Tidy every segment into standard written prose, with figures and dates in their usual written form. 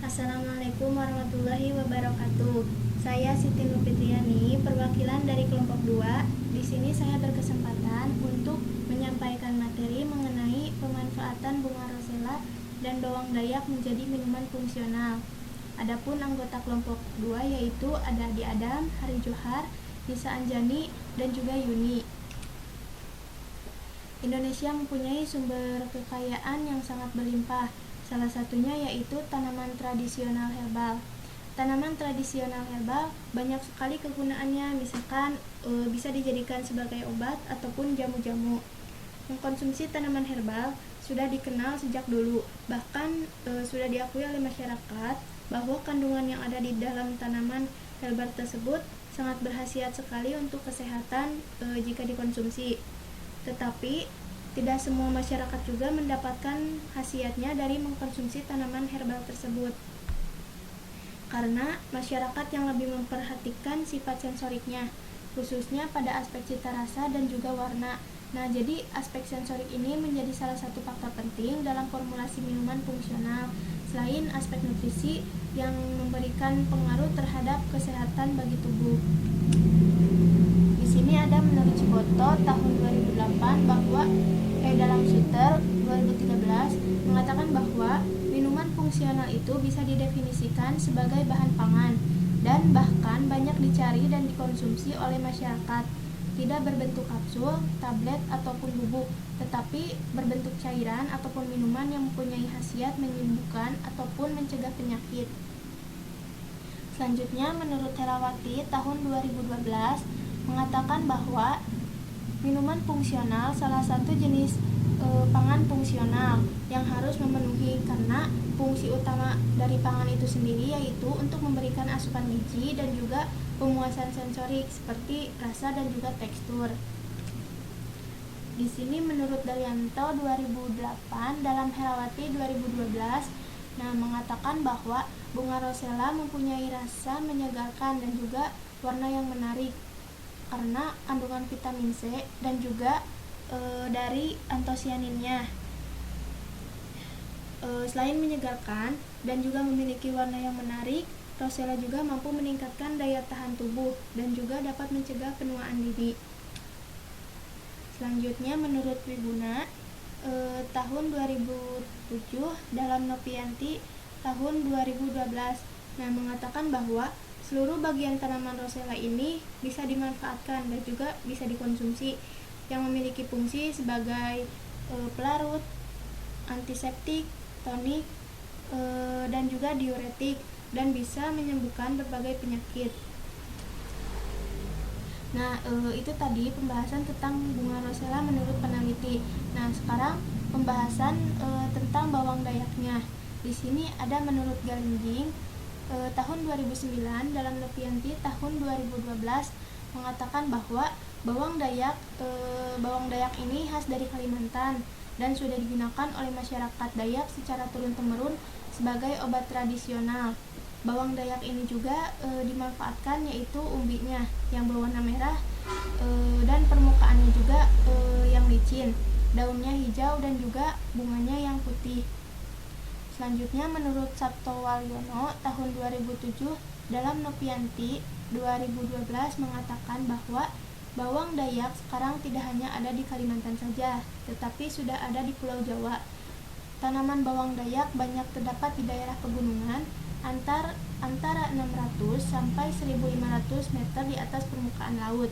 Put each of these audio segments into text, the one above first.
Assalamualaikum warahmatullahi wabarakatuh. Saya Siti Nurfitriani, perwakilan dari kelompok 2. Di sini saya berkesempatan untuk menyampaikan materi mengenai pemanfaatan bunga rosella dan bawang dayak menjadi minuman fungsional. Adapun anggota kelompok 2 yaitu ada Adi Adam, Hari Johar, Nisa Anjani, dan juga Yuni. Indonesia mempunyai sumber kekayaan yang sangat berlimpah. Salah satunya yaitu tanaman tradisional herbal. Tanaman tradisional herbal banyak sekali kegunaannya, misalkan bisa dijadikan sebagai obat ataupun jamu-jamu. Mengkonsumsi tanaman herbal sudah dikenal sejak dulu, bahkan sudah diakui oleh masyarakat bahwa kandungan yang ada di dalam tanaman herbal tersebut sangat berkhasiat sekali untuk kesehatan jika dikonsumsi. Tetapi tidak semua masyarakat juga mendapatkan khasiatnya dari mengkonsumsi tanaman herbal tersebut, karena masyarakat yang lebih memperhatikan sifat sensoriknya, khususnya pada aspek cita rasa dan juga warna. Nah, jadi aspek sensorik ini menjadi salah satu faktor penting dalam formulasi minuman fungsional, selain aspek nutrisi yang memberikan pengaruh terhadap kesehatan bagi tubuh. Di sini ada menurut Ciboto tahun 2008 bahwa dalam Suter 2013 mengatakan bahwa minuman fungsional itu bisa didefinisikan sebagai bahan pangan dan bahkan banyak dicari dan dikonsumsi oleh masyarakat. Tidak berbentuk kapsul, tablet, ataupun bubuk, tetapi berbentuk cairan ataupun minuman yang mempunyai khasiat menyembuhkan ataupun mencegah penyakit. Selanjutnya, menurut Herawati tahun 2012 mengatakan bahwa minuman fungsional salah satu jenis pangan fungsional yang harus memenuhi, karena fungsi utama dari pangan itu sendiri yaitu untuk memberikan asupan gizi dan juga pemuasan sensorik seperti rasa dan juga tekstur. Di sini menurut Daryanto 2008 dalam Herawati 2012 mengatakan bahwa bunga rosella mempunyai rasa menyegarkan dan juga warna yang menarik karena kandungan vitamin C dan juga dari antosianinnya. Selain menyegarkan dan juga memiliki warna yang menarik, rosella juga mampu meningkatkan daya tahan tubuh dan juga dapat mencegah penuaan dini. Selanjutnya menurut Wiguna tahun 2007 dalam Novianti tahun 2012 mengatakan bahwa seluruh bagian tanaman rosella ini bisa dimanfaatkan dan juga bisa dikonsumsi, yang memiliki fungsi sebagai pelarut, antiseptik, tonik, dan juga diuretik, dan bisa menyembuhkan berbagai penyakit. Itu tadi pembahasan tentang bunga rosella menurut peneliti. Sekarang pembahasan tentang bawang dayaknya. Di sini ada menurut Galingging tahun 2009 dalam Novianti tahun 2012 mengatakan bahwa bawang dayak ini khas dari Kalimantan dan sudah digunakan oleh masyarakat Dayak secara turun-temurun sebagai obat tradisional. Bawang dayak ini juga dimanfaatkan yaitu umbinya yang berwarna merah dan permukaannya juga yang licin, daunnya hijau dan juga bunganya yang putih. Selanjutnya menurut Sabto Walyono tahun 2007 dalam Novianti 2012 mengatakan bahwa bawang dayak sekarang tidak hanya ada di Kalimantan saja, tetapi sudah ada di Pulau Jawa. Tanaman bawang dayak banyak terdapat di daerah pegunungan antara 600 sampai 1.500 meter di atas permukaan laut.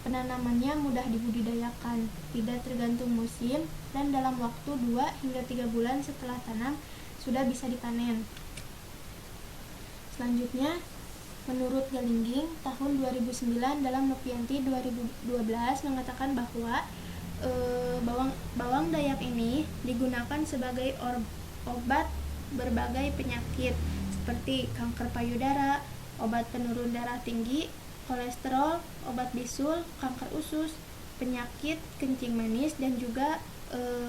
Penanamannya mudah dibudidayakan, tidak tergantung musim, dan dalam waktu 2 hingga 3 bulan setelah tanam sudah bisa dipanen. Selanjutnya, menurut Galingging tahun 2009 dalam Novianti 2012 mengatakan bahwa bawang dayak ini digunakan sebagai obat berbagai penyakit seperti kanker payudara, obat penurun darah tinggi, kolesterol, obat bisul, kanker usus, penyakit kencing manis, dan juga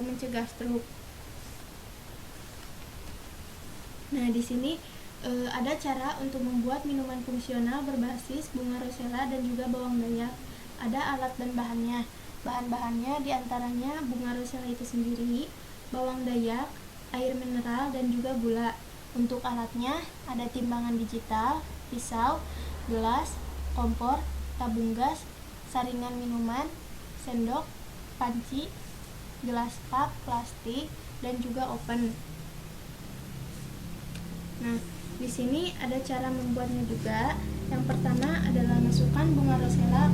mencegah stroke. Di sini ada cara untuk membuat minuman fungsional berbasis bunga rosella dan juga bawang dayak. Ada alat dan bahannya. Bahan-bahannya diantaranya bunga rosella itu sendiri, bawang dayak, air mineral, dan juga gula. Untuk alatnya ada timbangan digital, pisau, gelas, kompor, tabung gas, saringan minuman, sendok, panci, gelas cup plastik, dan juga oven. Nah, di sini ada cara membuatnya juga. Yang pertama adalah masukkan bunga rosella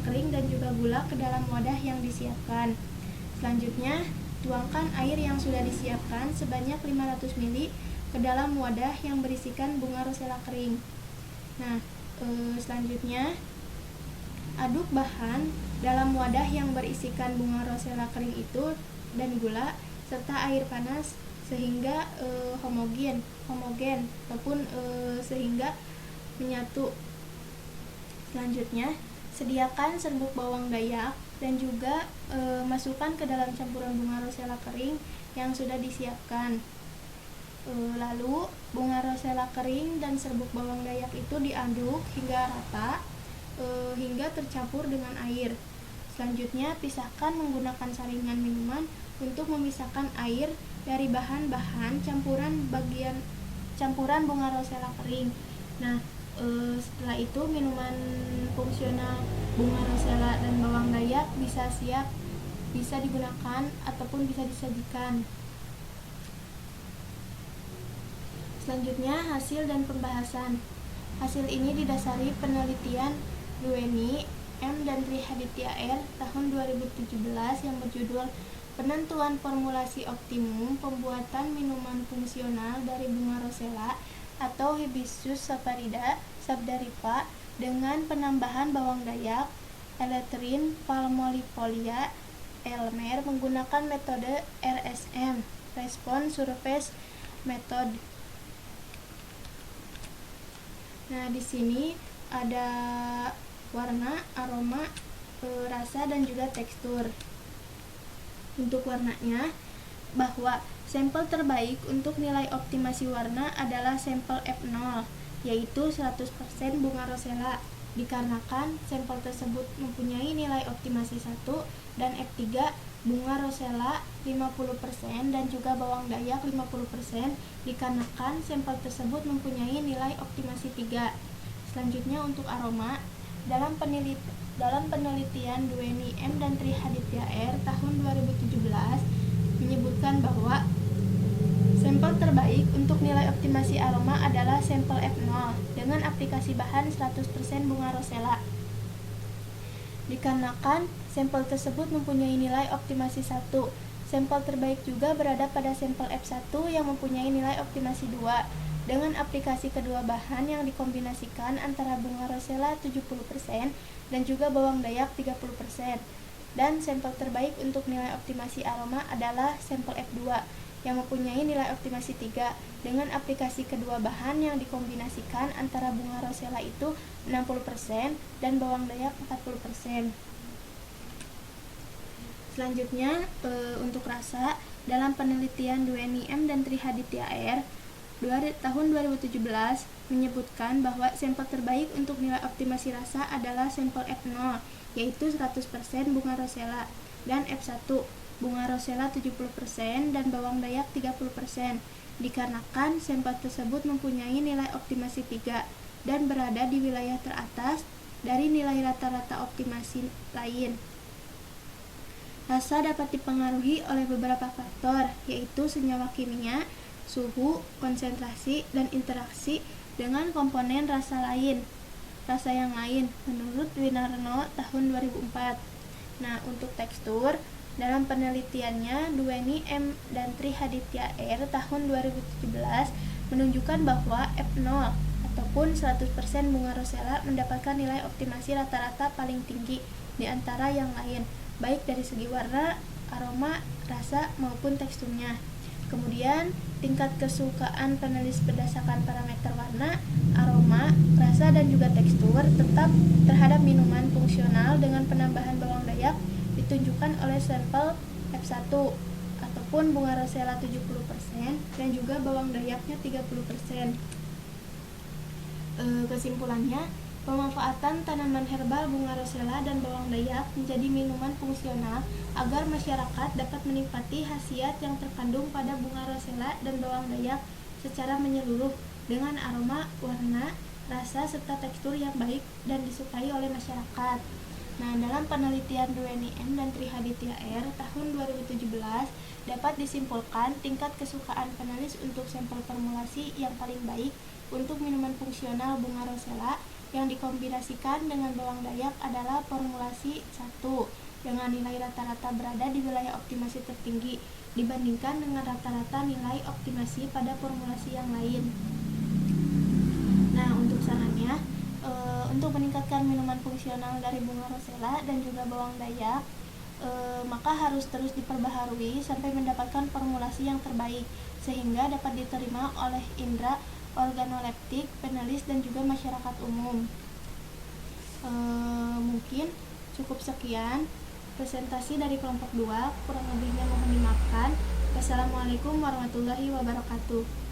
kering dan juga gula ke dalam wadah yang disiapkan. Selanjutnya, tuangkan air yang sudah disiapkan sebanyak 500 ml ke dalam wadah yang berisikan bunga rosella kering. Nah, selanjutnya aduk bahan dalam wadah yang berisikan bunga rosella kering itu dan gula serta air panas sehingga homogen ataupun sehingga menyatu. Selanjutnya, sediakan serbuk bawang dayak dan juga masukkan ke dalam campuran bunga rosella kering yang sudah disiapkan. Lalu bunga rosella kering dan serbuk bawang dayak itu diaduk hingga rata hingga tercampur dengan air. Selanjutnya, pisahkan menggunakan saringan minuman untuk memisahkan air dari bahan-bahan campuran bunga rosella kering. Nah, setelah itu minuman fungsional bunga rosella dan bawang dayak bisa digunakan ataupun bisa disajikan. Selanjutnya, hasil dan pembahasan. Hasil ini didasari penelitian Dueni, M. dan Trihaditya R. tahun 2017 yang berjudul Penentuan Formulasi Optimum Pembuatan Minuman Fungsional dari Bunga Rosella atau Hibiscus sabdarifa dengan penambahan bawang dayak, Eleutherin palmolifolia, Elmer menggunakan metode RSM, Response Surface Method. Nah, di sini ada warna, aroma, rasa, dan juga tekstur. Untuk warnanya, bahwa sampel terbaik untuk nilai optimasi warna adalah sampel F0, yaitu 100% bunga rosella, dikarenakan sampel tersebut mempunyai nilai optimasi 1, dan F3 bunga rosella 50% dan juga bawang dayak 50%, dikarenakan sampel tersebut mempunyai nilai optimasi 3. Selanjutnya untuk aroma, dalam penelitian Dueni, M. dan Trihaditya R. tahun 2017 menyebutkan bahwa sampel terbaik untuk nilai optimasi aroma adalah sampel F0 dengan aplikasi bahan 100% bunga rosella. Dikarenakan sampel tersebut mempunyai nilai optimasi 1, sampel terbaik juga berada pada sampel F1 yang mempunyai nilai optimasi 2 dengan aplikasi kedua bahan yang dikombinasikan antara bunga rosella 70% dan juga bawang dayak 30%. Dan sampel terbaik untuk nilai optimasi aroma adalah sampel F2 yang mempunyai nilai optimasi 3 dengan aplikasi kedua bahan yang dikombinasikan antara bunga rosella itu 60% dan bawang dayak 40%. Selanjutnya untuk rasa, dalam penelitian Dueni, M. dan Trihaditya R. tahun 2017 menyebutkan bahwa sampel terbaik untuk nilai optimasi rasa adalah sampel F0, yaitu 100% bunga rosella, dan F1 bunga rosella 70% dan bawang dayak 30%, dikarenakan sampel tersebut mempunyai nilai optimasi 3 dan berada di wilayah teratas dari nilai rata-rata optimasi lain. Rasa dapat dipengaruhi oleh beberapa faktor, yaitu senyawa kimia, suhu, konsentrasi, dan interaksi dengan komponen rasa yang lain, menurut Winarno tahun 2004. Nah, untuk tekstur, dalam penelitiannya Dueni, M. dan Trihaditya R. tahun 2017 menunjukkan bahwa F0 ataupun 100% bunga rosella mendapatkan nilai optimasi rata-rata paling tinggi di antara yang lain, baik dari segi warna, aroma, rasa, maupun teksturnya. Kemudian, tingkat kesukaan penulis berdasarkan parameter warna, aroma, rasa, dan juga tekstur tetap terhadap minuman fungsional dengan penambahan bawang dayak ditunjukkan oleh sampel F1 ataupun bunga rosella 70% dan juga bawang dayaknya 30%. Kesimpulannya, Pemanfaatan tanaman herbal bunga rosella dan bawang dayak menjadi minuman fungsional agar masyarakat dapat menikmati khasiat yang terkandung pada bunga rosella dan bawang dayak secara menyeluruh dengan aroma, warna, rasa, serta tekstur yang baik dan disukai oleh masyarakat. Nah, dalam penelitian Dueni M dan Trihaditya R tahun 2017 dapat disimpulkan tingkat kesukaan penulis untuk sampel formulasi yang paling baik untuk minuman fungsional bunga rosella yang dikombinasikan dengan bawang dayak adalah formulasi 1 dengan nilai rata-rata berada di wilayah optimasi tertinggi dibandingkan dengan rata-rata nilai optimasi pada formulasi yang lain. Nah, untuk sarannya, untuk meningkatkan minuman fungsional dari bunga rosella dan juga bawang dayak, maka harus terus diperbaharui sampai mendapatkan formulasi yang terbaik sehingga dapat diterima oleh indera organoleptik, penulis, dan juga masyarakat umum. Mungkin cukup sekian presentasi dari kelompok 2, kurang lebihnya mohon dimaafkan. Wassalamualaikum warahmatullahi wabarakatuh.